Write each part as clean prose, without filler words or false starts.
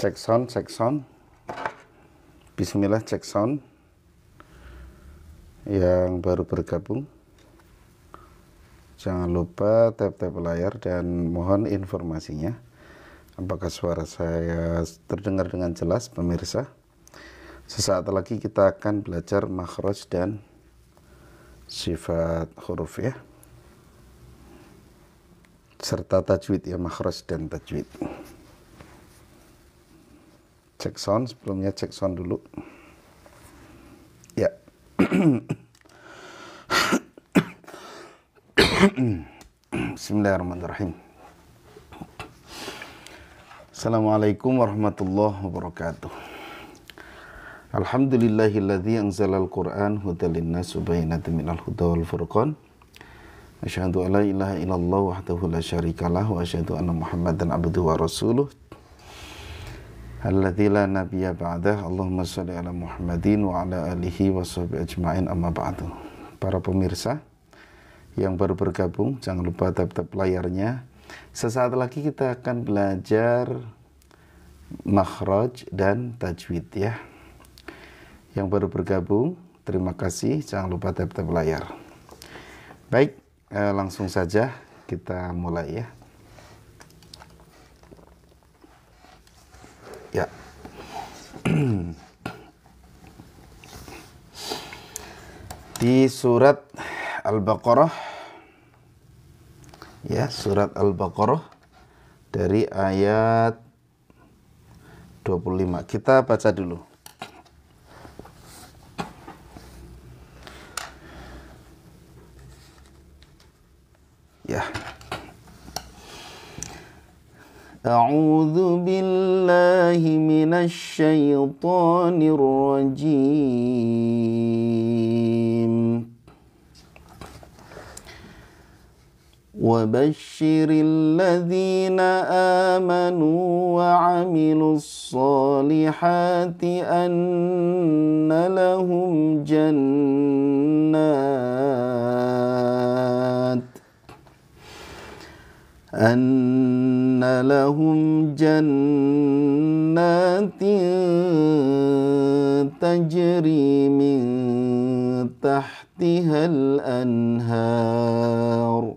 Cek sound, cek sound. Bismillah, cek sound. Yang baru bergabung, jangan lupa tap-tap layar dan mohon informasinya. Apakah suara saya terdengar dengan jelas, pemirsa? Sesaat lagi kita akan belajar makhraj dan sifat huruf ya, serta tajwid ya, makhraj dan tajwid. Cek sound, sebelumnya cek sound dulu ya. Bismillahirrahmanirrahim. Assalamualaikum warahmatullahi wabarakatuh. Alhamdulillahilladzi anzalal Qur'an hudan linnas wa bayyinatin minal huda wal furqan. Asyhadu an la ilaha illallah wahdahu la syarikalah wa asyhadu anna Muhammadan abduhu wa rasuluh. Alladzi la nabiyya ba'dah. Allahumma shalli ala Muhammadin wa ala alihi wa sahbihi ajma'in, amma ba'du. Para pemirsa yang baru bergabung, jangan lupa tap-tap layarnya. Sesaat lagi kita akan belajar makhraj dan tajwid ya. Yang baru bergabung, terima kasih, jangan lupa tap-tap layar. Baik, langsung saja kita mulai ya. Ya. Di surat Al-Baqarah ya, surat Al-Baqarah dari ayat 25. Kita baca dulu. Ya. A'udzu billahi minasy syaithanir rajim. Wa basyiril ladzina amanu wa 'amilus sholihati anna lahum jannatin tajri min tahtihal anhar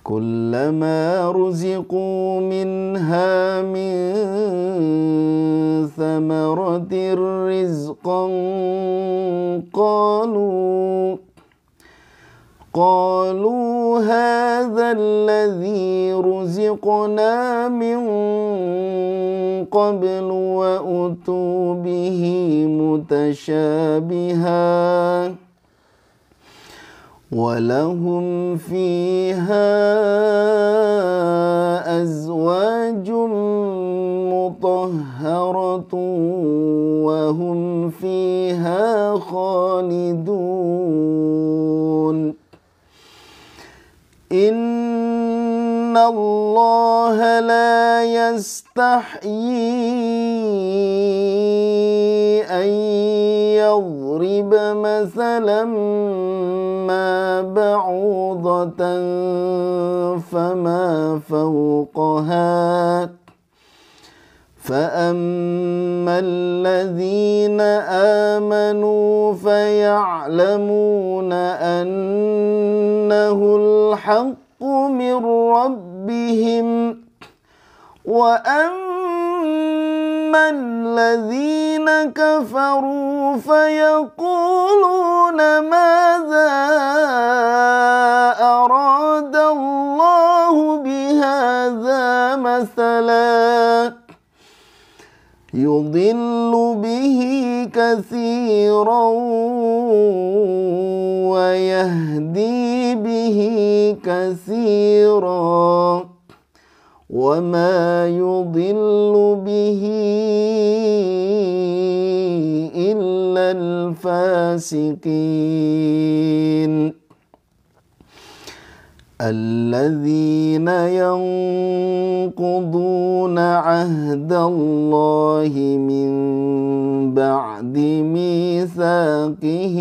kullama ruziqu minha min thamaratir rizqan qalu hadha alladhi ruziqna min qablu wa utu bihi mutasyabiha wa lahum fiha azwajum mutahharatun wa hum fiha khalidun. Inna Allah la yastahyi an yadhriba mathalan ma ba'udatan fama fawqaha فَأَمَّا الَّذِينَ آمَنُوا فَيَعْلَمُونَ أَنَّهُ الْحَقُّ مِنْ رَبِّهِمْ وَأَمَّا الَّذِينَ كَفَرُوا فَيَقُولُونَ مَاذَا أَرَادَ اللَّهُ بِهَذَا مَثَلًا يضل به كثيرا ويهدي به كثيرا وما يضل به إلا الفاسقين الذين ينقضون عهد الله من بعد ميثاقه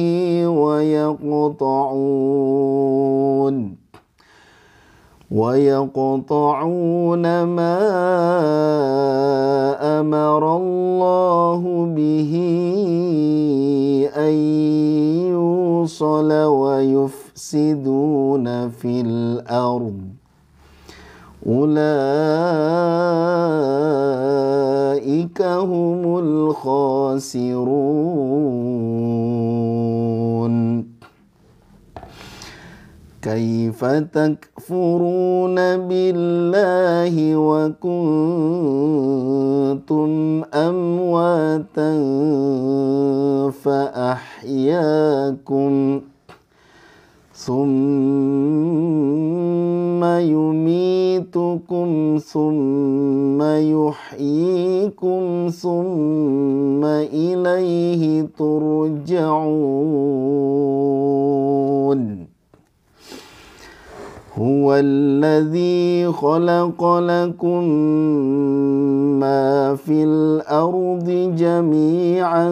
ويقطعون ما يفسدون في الأرض أولئك هم الخاسرون كيف تكفرون بالله وكنتم أمواتا فأحياكم ثم يميتكم ثم يحييكم ثم إليه ترجعون هو الذي خلق لكم ما في الأرض جميعا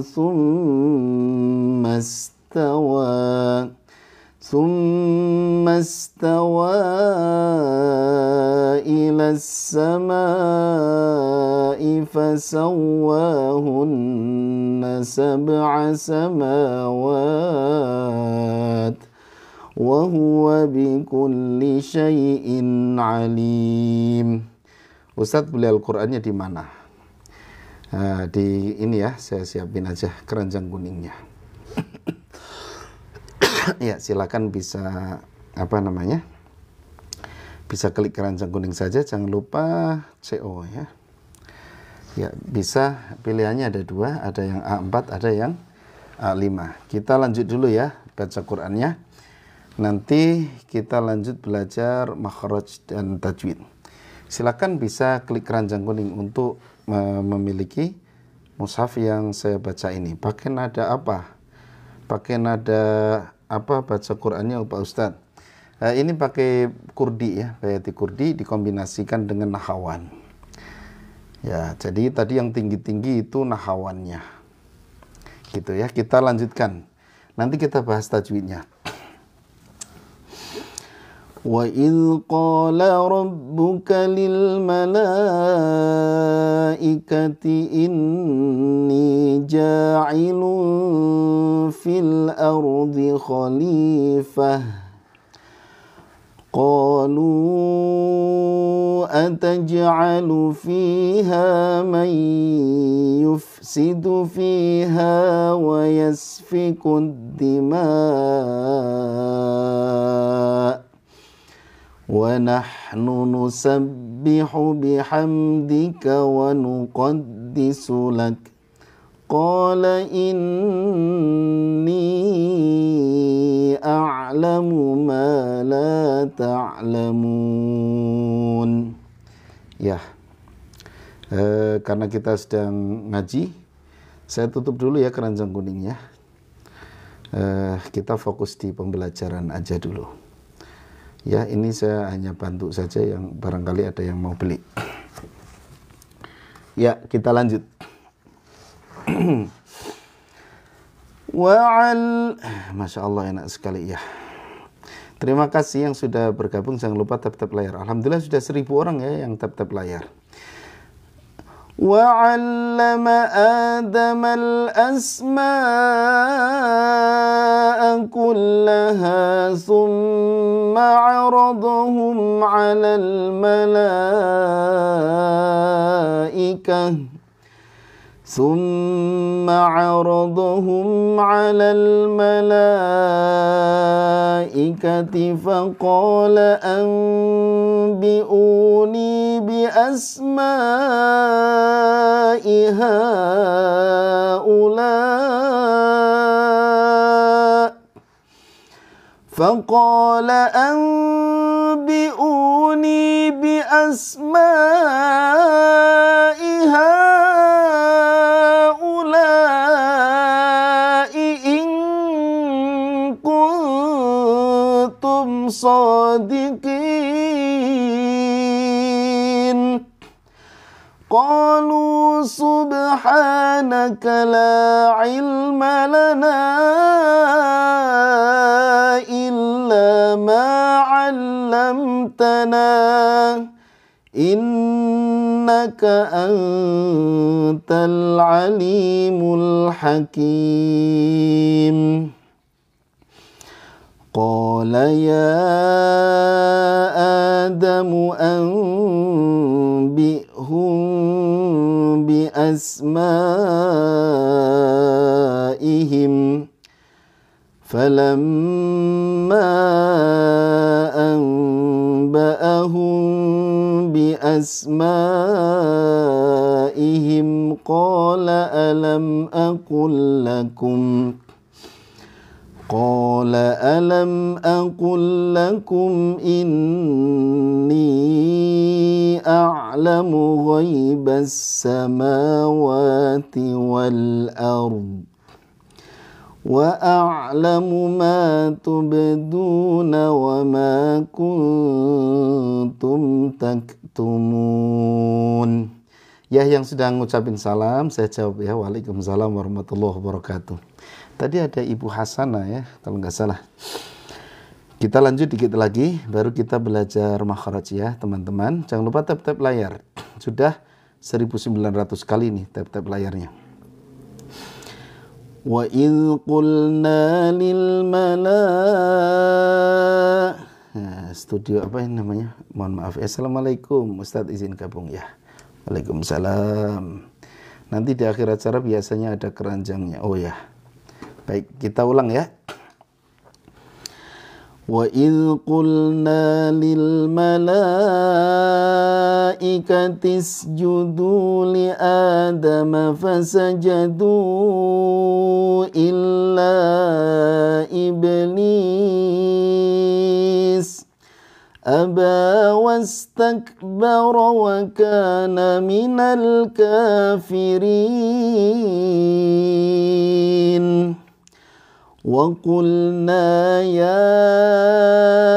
ثم استوى إلى السماء فسواهن سبع سماوات وهو بكل شيء عليم. Ustadz beli Al-Qur'annya di mana? Di ini ya, saya siapin aja keranjang kuningnya. Ya, silakan bisa bisa klik keranjang kuning saja, jangan lupa CO ya. Ya, bisa, pilihannya ada dua, ada yang A4, ada yang A5. Kita lanjut dulu ya baca Qur'annya. Nanti kita lanjut belajar makhraj dan tajwid. Silakan bisa klik keranjang kuning untuk memiliki mushaf yang saya baca ini. Pakai nada apa? Pakai nada apa baca Qur'annya Pak Ustadz? Ini pakai Kurdi ya, Bayati Kurdi dikombinasikan dengan Nahawan. Ya, jadi tadi yang tinggi-tinggi itu Nahawannya. Gitu ya, kita lanjutkan. Nanti kita bahas tajwidnya. وَإِذْ قَالَ رَبُّكَ لِلْمَلَائِكَةِ إِنِّي جَاعِلٌ فِي الْأَرْضِ خَلِيفَةً قَالُوا أَتَجْعَلُ فِيهَا مَن يُفْسِدُ فِيهَا وَيَسْفِكُ الدِّمَاءَ وَنَحْنُ نُسَبِّحُ بِحَمْدِكَ وَنُقَدِّسُ لَكَ قَالَ إِنِّي أَعْلَمُ مَا لَا تَعْلَمُونَ. Ya, karena kita sedang ngaji, saya tutup dulu ya keranjang kuningnya. Kita fokus di pembelajaran aja dulu. Ya, ini saya hanya bantu saja yang barangkali ada yang mau beli. Ya, kita lanjut. Masya Allah, enak sekali ya. Terima kasih yang sudah bergabung. Jangan lupa tap-tap layar. Alhamdulillah sudah 1000 orang ya yang tap-tap layar. وَعَلَّمَ آدَمَ الْأَسْمَاءَ كُلَّهَا ثُمَّ عَرَضَهُمْ عَلَى الملائكة فقال أنبئوني بأسماء هؤلاء إن كنتم صادقين قالوا سبحانك لا علم لنا إلا ما علمتنا إنك أنت العليم الحكيم Qala ya Adamu anbi'hum bi asma'ihim falamma anba'ahum bi asma'ihim qala alam aqul lakum inni a'lamu ghaibas samawati wal ard wa a'lamu ma tubduna wa ma kuntum taktumun. Ya, yang sedang ngucapin salam saya jawab ya. Waalaikumsalam warahmatullahi wabarakatuh. Tadi ada Ibu Hasanah ya, kalau nggak salah. Kita lanjut dikit lagi, baru kita belajar makhraj ya teman-teman. Jangan lupa tap-tap layar. Sudah 1900 kali nih tap-tap layarnya. Wa idh qulna lil studio apa ini namanya? Mohon maaf. Assalamualaikum, Ustadz izin gabung ya. Waalaikumsalam. Nanti di akhir acara biasanya ada keranjangnya. Oh ya. Baik, kita ulang ya. Wa idh qulna lil malaikati isjudu li Adama fasajadu illa iblis aba wastakbara wa kana minal kafirin. Wa qulna ya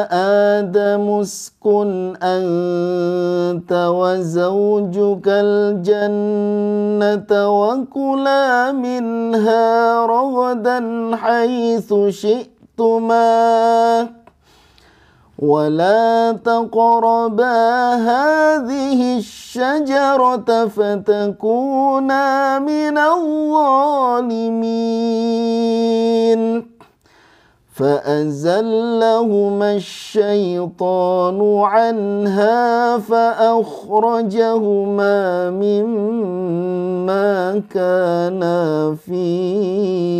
Adamu uskun anta wa zawjukal jannata wa kula minha ragadan haitsu syi'tuma wa la taqraba hadhihi asy-syajarata fatakuna minadh dhalimin. فأزلهما الشيطان عنها فأخرجهما مما كانا فيه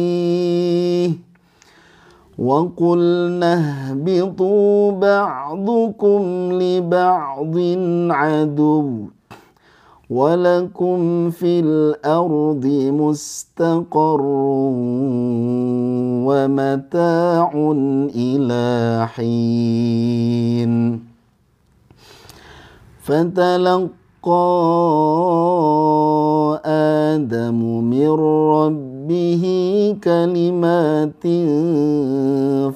وقلنا اهبطوا بعضكم لبعض عدو walakum fil ardi mustaqarrun wa mata'un ila hin. Fatalaqqa Adamu min rabbihi kalimatin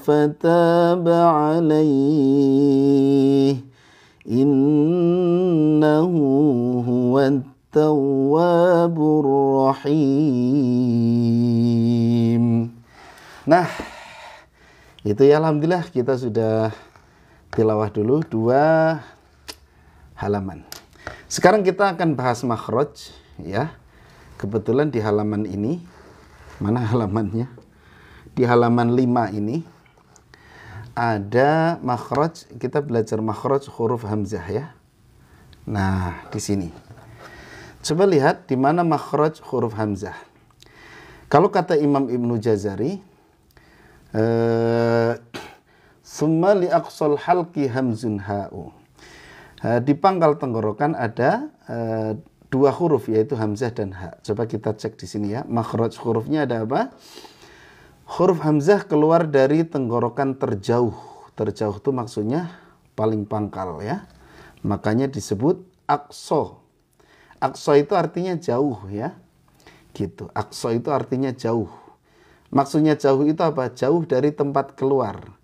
fataba alaihi innahu huwat tawwabur rahim. Nah, itu ya, alhamdulillah kita sudah tilawah dulu 2 halaman. Sekarang kita akan bahas makhraj ya. Kebetulan di halaman ini, mana halamannya? Di halaman 5 ini ada makhraj, kita belajar makhraj huruf hamzah ya. Nah, di sini. Coba lihat di mana makhraj huruf hamzah. Kalau kata Imam Ibnu Jazari, summa li aqsal halqi hamzun ha'u. Di pangkal tenggorokan ada 2 huruf, yaitu hamzah dan ha. Coba kita cek di sini ya. Makhraj hurufnya ada apa? Huruf hamzah keluar dari tenggorokan terjauh. Terjauh itu maksudnya paling pangkal ya. Makanya disebut aqsa. Aqsa itu artinya jauh ya. Gitu. Aqsa itu artinya jauh. Maksudnya jauh itu apa? Jauh dari tempat keluar.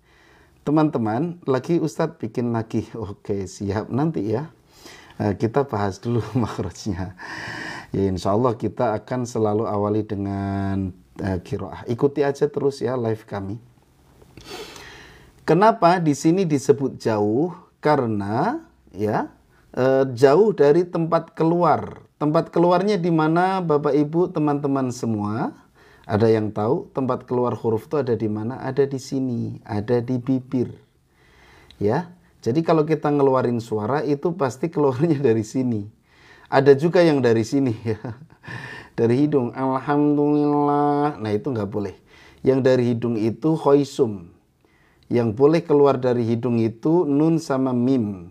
Teman-teman, lagi Ustadz bikin lagi. Oke, siap nanti ya. Kita bahas dulu makhrajnya. Ya, insya Allah kita akan selalu awali dengan qiraah. Ikuti aja terus ya live kami. Kenapa di sini disebut jauh? Karena ya jauh dari tempat keluar. Tempat keluarnya di mana Bapak Ibu teman-teman semua? Ada yang tahu tempat keluar huruf itu ada di mana? Ada di sini, ada di bibir. Ya. Jadi kalau kita ngeluarin suara itu pasti keluarnya dari sini. Ada juga yang dari sini ya. Dari hidung. Alhamdulillah. Nah, itu nggak boleh. Yang dari hidung itu khoisum. Yang boleh keluar dari hidung itu nun sama mim.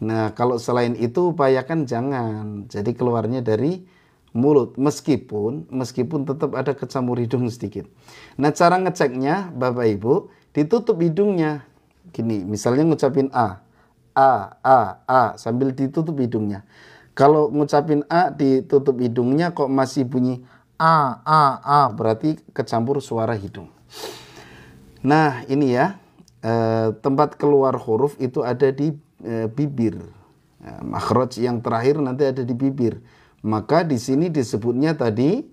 Nah, kalau selain itu upayakan jangan. Jadi keluarnya dari mulut, meskipun tetap ada kecampur hidung sedikit. Nah, cara ngeceknya Bapak Ibu, ditutup hidungnya. Gini, misalnya ngucapin a sambil ditutup hidungnya. Kalau ngucapin a ditutup hidungnya kok masih bunyi a, berarti kecampur suara hidung. Nah, ini ya, tempat keluar huruf itu ada di bibir. Makhraj yang terakhir nanti ada di bibir. Maka di sini disebutnya tadi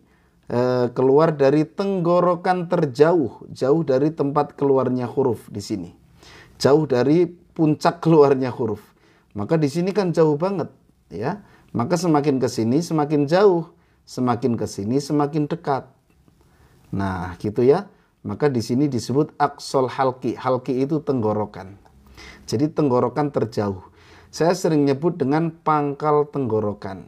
keluar dari tenggorokan terjauh, jauh dari tempat keluarnya huruf di sini. Jauh dari puncak keluarnya huruf. Maka di sini kan jauh banget, ya. Maka semakin ke sini semakin jauh, semakin ke sini semakin dekat. Nah, gitu ya. Maka di sini disebut aqsal halqi. Halqi itu tenggorokan. Jadi tenggorokan terjauh. Saya sering nyebut dengan pangkal tenggorokan.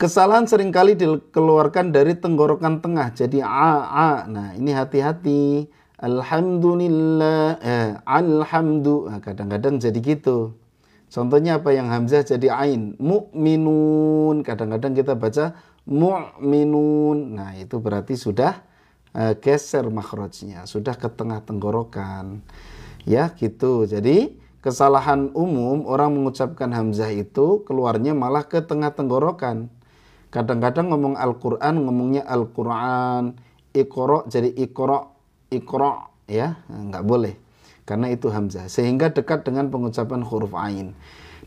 Kesalahan seringkali dikeluarkan dari tenggorokan tengah. Jadi a. Nah, ini hati-hati. Alhamdulillah. Alhamdu. Nah, kadang-kadang jadi gitu. Contohnya apa yang hamzah jadi ain. Mu'minun. Kadang-kadang kita baca mu'minun. Nah, itu berarti sudah geser makhrajnya. Sudah ke tengah tenggorokan. Ya, gitu. Jadi kesalahan umum orang mengucapkan hamzah itu keluarnya malah ke tengah tenggorokan. Kadang-kadang ngomong Al-Quran, ngomongnya Al-Quran. Iqra jadi Iqra ya, nggak boleh. Karena itu hamzah. Sehingga dekat dengan pengucapan huruf ain.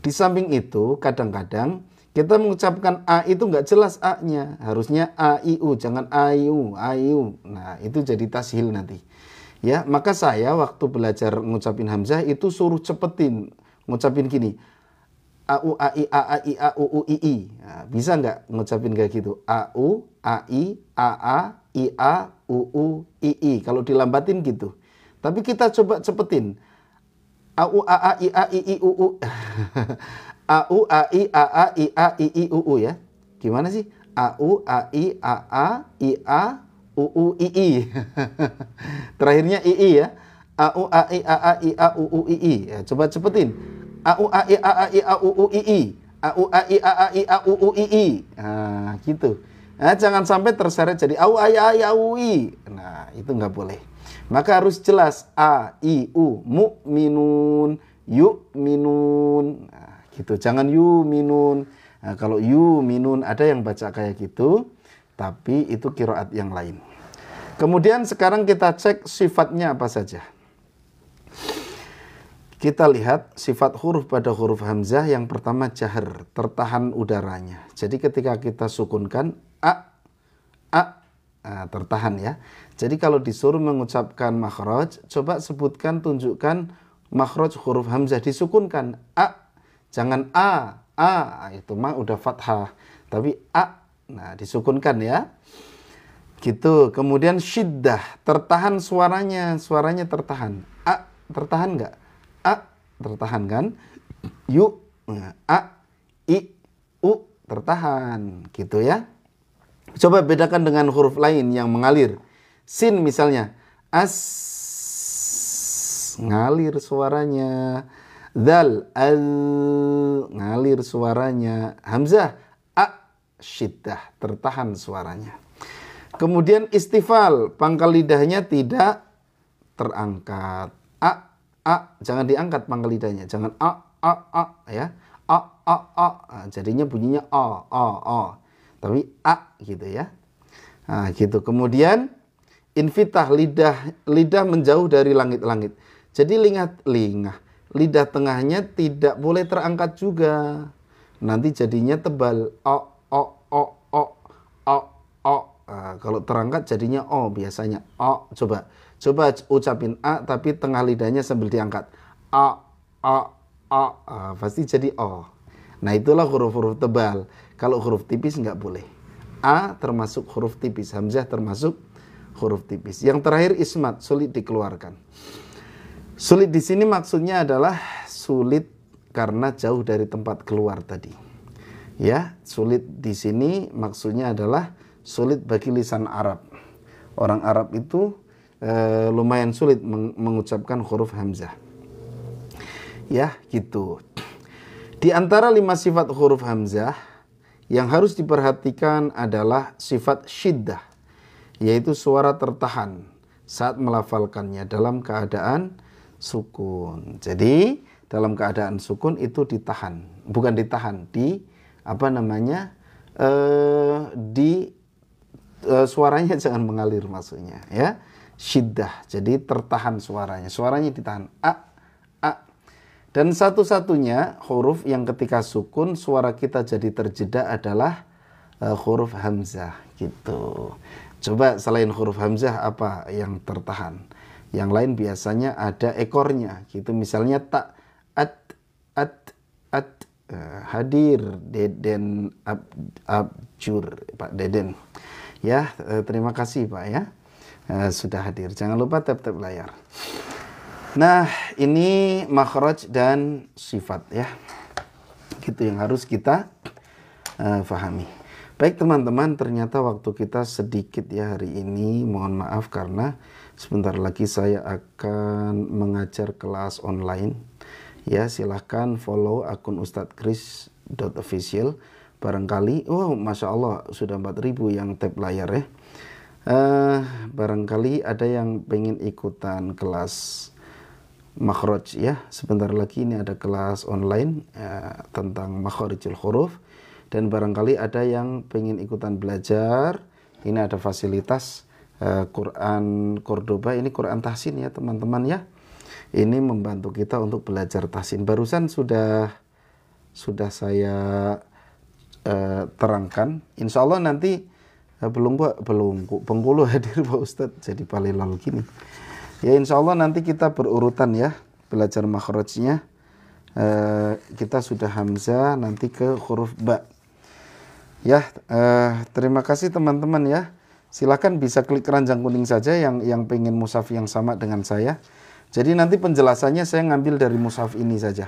Di samping itu, kadang-kadang kita mengucapkan a itu nggak jelas a-nya. Harusnya a-i-u, jangan a-i-u, a-i-u. Nah, itu jadi tashil nanti. Ya, maka saya waktu belajar ngucapin hamzah itu suruh cepetin. Ngucapin gini. A-u, a-i, a-a, i-a, u-u, i-i. Nah, bisa nggak ngucapin kayak gitu? A-u, a-i, a-a, i-a, u-u, i-i. Kalau dilambatin gitu. Tapi kita coba cepetin. A-u, a-a, i-a, i-i, u-u. A-u, a-i, a-a, i-a, i-i, u-u ya. Gimana sih? A-u, a-i, a-a, i-a, u-u, i-i. Terakhirnya i-i ya. A-u, a-i, a-a, i-a, u-u, i-i. Ya, coba cepetin. A-u, a-i, a-a, i-a, u-u, i-i. A-u, a-i, a-a, i-a, u-u, i-i. Nah, gitu. Nah, jangan sampai terseret jadi a-u, a-i, a-i, a-u, i. Nah, itu nggak boleh. Maka harus jelas. A, I, U. Mu'minun. Yu'minun. Nah, gitu. Jangan yu'minun. Nah, kalau yu'minun ada yang baca kayak gitu. Tapi itu qiraat yang lain. Kemudian sekarang kita cek sifatnya apa saja. Kita lihat sifat huruf pada huruf hamzah. Yang pertama jahr, tertahan udaranya. Jadi ketika kita sukunkan a, nah, tertahan ya. Jadi kalau disuruh mengucapkan makhraj, coba sebutkan, tunjukkan makhraj huruf hamzah disukunkan a. Jangan a, itu mah udah fathah. Tapi a, nah disukunkan ya. Gitu. Kemudian syiddah, tertahan suaranya tertahan. A, tertahan nggak? A, tertahan kan? Yu, a, i, u, tertahan. Gitu ya. Coba bedakan dengan huruf lain yang mengalir. Sin misalnya. As, ngalir suaranya. Dzal, al, ngalir suaranya. Hamzah, a, syiddah, tertahan suaranya. Kemudian istifal, pangkal lidahnya tidak terangkat. Jangan diangkat pangkal lidahnya. Jangan ya. Jadinya bunyinya o. Tapi a gitu ya. Nah, gitu. Kemudian infitah, lidah menjauh dari langit-langit. Jadi lidah tengahnya tidak boleh terangkat juga. Nanti jadinya tebal. Kalau terangkat jadinya o biasanya. Coba ucapin a tapi tengah lidahnya sambil diangkat. Pasti jadi o. Nah, itulah huruf-huruf tebal. Kalau huruf tipis nggak boleh. A termasuk huruf tipis, hamzah termasuk huruf tipis. Yang terakhir ismat, sulit dikeluarkan. Sulit di sini maksudnya adalah sulit karena jauh dari tempat keluar tadi. Ya, sulit di sini maksudnya adalah sulit bagi lisan Arab. Orang Arab itu lumayan sulit mengucapkan huruf hamzah. Ya, gitu. Di antara 5 sifat huruf hamzah yang harus diperhatikan adalah sifat syiddah, yaitu suara tertahan saat melafalkannya dalam keadaan sukun. Jadi dalam keadaan sukun itu ditahan, bukan ditahan, suaranya jangan mengalir maksudnya, ya. Syiddah, jadi tertahan suaranya ditahan. A. Dan satu-satunya huruf yang ketika sukun suara kita jadi terjeda adalah huruf hamzah, gitu. Coba selain huruf hamzah apa yang tertahan? Yang lain biasanya ada ekornya, gitu. Misalnya tak, at, hadir, deden, abjur, Pak Deden. Ya, terima kasih Pak ya, sudah hadir. Jangan lupa tap-tap layar. Nah, ini makhraj dan sifat ya. Gitu yang harus kita fahami. Baik teman-teman, ternyata waktu kita sedikit ya hari ini. Mohon maaf karena sebentar lagi saya akan mengajar kelas online. Ya, silahkan follow akun ustadzkris.official. Barangkali, Masya Allah sudah 4.000 yang tap layar ya. Barangkali ada yang pengen ikutan kelas makhraj ya. Sebentar lagi ini ada kelas online tentang makhrijul huruf. Dan barangkali ada yang pengen ikutan belajar. Ini ada fasilitas Quran Cordoba. Ini Quran tahsin ya teman-teman ya. Ini membantu kita untuk belajar tahsin. Barusan sudah saya terangkan. Insya Allah nanti Bengkulu hadir Pak Ustadz. Jadi palilal gini. Ya insya Allah nanti kita berurutan ya belajar makhrajnya. Kita sudah hamzah, nanti ke huruf ba. Ya, terima kasih teman-teman ya. Silakan bisa klik keranjang kuning saja yang pengen mushaf yang sama dengan saya. Jadi nanti penjelasannya saya ngambil dari mushaf ini saja.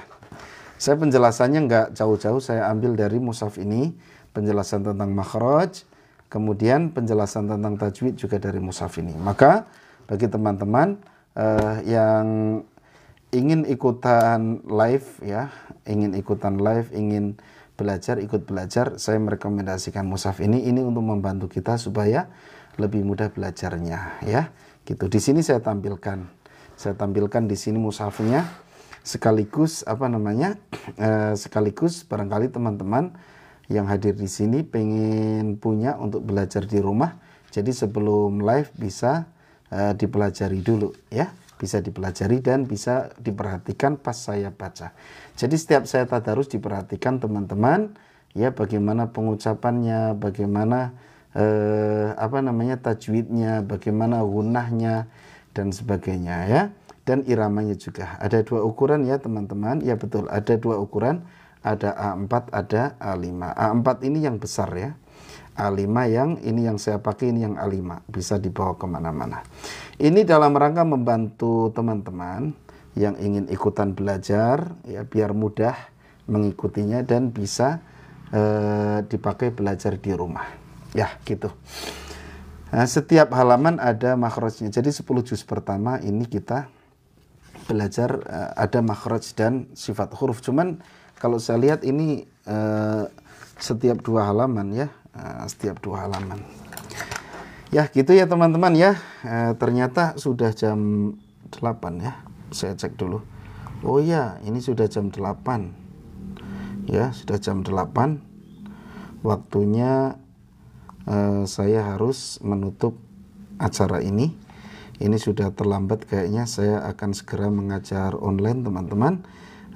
Saya penjelasannya nggak jauh-jauh, saya ambil dari mushaf ini. Penjelasan tentang makhraj, kemudian penjelasan tentang tajwid juga dari mushaf ini. Maka bagi teman-teman yang ingin ikutan live ya, ingin ikut belajar, saya merekomendasikan mushaf ini untuk membantu kita supaya lebih mudah belajarnya ya. Gitu. Di sini saya tampilkan di sini mushafnya sekaligus sekaligus barangkali teman-teman yang hadir di sini pengen punya untuk belajar di rumah. Jadi sebelum live bisa dipelajari dulu ya. Bisa dipelajari dan bisa diperhatikan pas saya baca. Jadi setiap saya tadarus diperhatikan teman-teman ya, bagaimana pengucapannya, bagaimana tajwidnya, bagaimana gunahnya dan sebagainya ya. Dan iramanya juga. Ada 2 ukuran ya teman-teman. Ya betul, ada 2 ukuran. Ada A4, ada A5. A4 ini yang besar ya. A5 yang ini yang saya pakai, ini yang A5, bisa dibawa kemana-mana. Ini dalam rangka membantu teman-teman yang ingin ikutan belajar ya, biar mudah mengikutinya dan bisa dipakai belajar di rumah ya gitu. Nah, setiap halaman ada makhrajnya. Jadi 10 juz pertama ini kita belajar ada makhraj dan sifat huruf. Cuman kalau saya lihat ini setiap 2 halaman ya. Setiap 2 halaman ya gitu ya teman-teman ya. Ternyata sudah jam 8 ya, saya cek dulu. Oh ya, ini sudah jam 8 ya, sudah jam 8 waktunya. Saya harus menutup acara ini sudah terlambat kayaknya. Saya akan segera mengajar online teman-teman.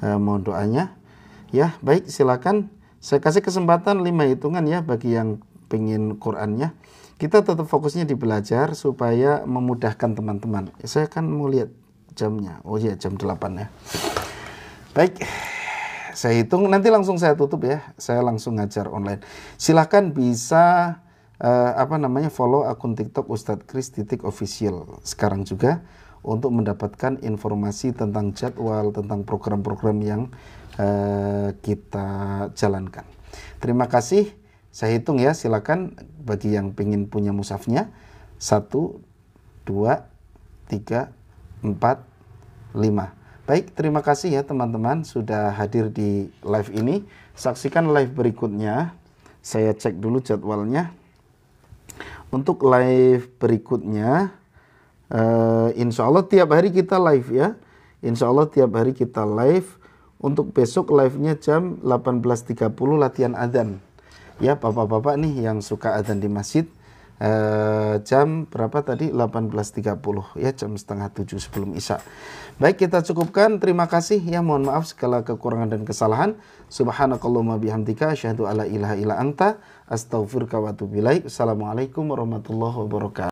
Mohon doanya ya. Baik, silakan. Saya kasih kesempatan 5 hitungan ya bagi yang pengen Qur'annya. Kita tetap fokusnya di belajar supaya memudahkan teman-teman. Saya kan mau lihat jamnya. Oh iya, jam 8 ya. Baik, saya hitung nanti langsung saya tutup ya. Saya langsung ngajar online. Silahkan bisa follow akun TikTok Ustadz Kris _official sekarang juga untuk mendapatkan informasi tentang jadwal, tentang program-program yang kita jalankan. Terima kasih. Saya hitung ya, silakan bagi yang ingin punya mushafnya. 1, 2, 3, 4, 5. Baik, terima kasih ya teman-teman sudah hadir di live ini. Saksikan live berikutnya. Saya cek dulu jadwalnya. Untuk live berikutnya, insya Allah tiap hari kita live ya. Insya Allah tiap hari kita live. Untuk besok live-nya jam 18.30 latihan adzan. Ya, bapak-bapak nih yang suka adzan di masjid, jam berapa tadi? 18.30 ya, jam setengah 7 sebelum Isya. Baik, kita cukupkan. Terima kasih ya, mohon maaf segala kekurangan dan kesalahan. Subhanakallahumma bihamdika asyhadu alla ilaha illa anta astaghfiruka wa atubu ilaik. Assalamualaikum warahmatullahi wabarakatuh.